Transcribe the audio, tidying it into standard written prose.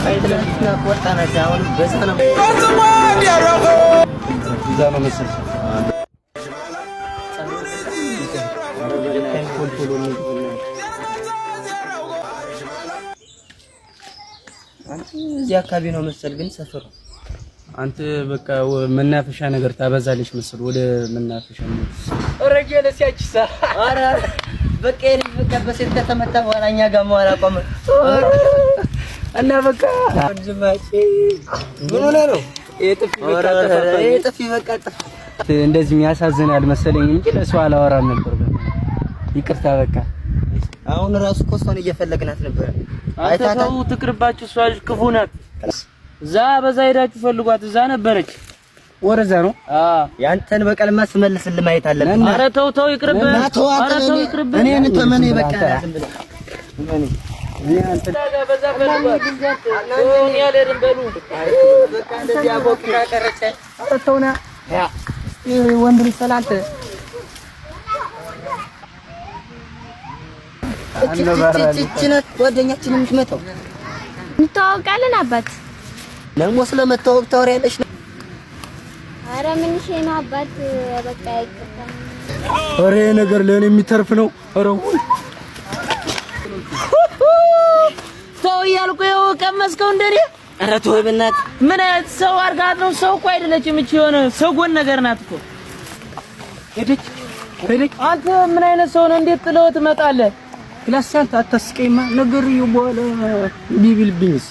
አይደለና ቆጣና ዳውን በዛና ዛና መሰል እዚህ አካባቢ ነው መሰል ግን ሰፈሩ አንተ በቃ መናፈሻ ነገር ታበዛለች መሰል ወደ መናፈሻ ነው ረጀለ ሲያችሳ አረ በቃ የኔ በቃ በሴት ከተመታ በኋላ እኛ ጋር መዋል አቆመ እና በቃ ወንድማቼ ምን ሆነ ነው የጥፊ በቃ እንደዚህ የሚያሳዝናል መሰለኝ እንጂ ለሰው አላወራም ነበር ይቅርታ በቃ አሁን ራሱ ኮስቶን እየፈለግናት ነበር አይታታው ትቅርባችሁ እሷ ልጅ ክፉ ናት እዛ በዛ ሄዳችሁ ፈልጓት እዛ ነበረች ወረዛ ነው ያንተን በቀልማ ስመልስልህ ማየት አለብህ ኧረ ተው ተው ይቅርብህ ኧረ ተው ይቅርብህ እኔን ተመኔ በቃ ዝም ብለህ እኔ አንተ በዛ ፈልጓት ነው ያለርን በሉ በቃ እንደዚህ አቦክራ ቀረጨ ኧረ ተውና ያ ወንድ ልጅ ሰላንተ እቺነት ጓደኛችን የምትመጣው እንተዋወቃለን አባት ለሞ ስለመተዋወቅ ታወሪያለሽ ኧረ ምን ሸይ ነው አባት በቃ አይቀርም ኧረ ነገር ለኔ የሚተርፍ ነው ኧረ ተው እያልኩ ይኸው ቀመስከው እንደኔ ኧረ ተው በእናትህ ምን አይነት ሰው አድርጋት ነው ሰው እኮ አይደለችም እቺ የሆነ ሰው ጎን ነገር ናት እኮ ሄደች አንተ ምን አይነት ሰው ነው እንዴት ጥለው ትመጣለህ ክላሳንት አታስቀይማ ነገር ይቦለ ቢቢልብኝስ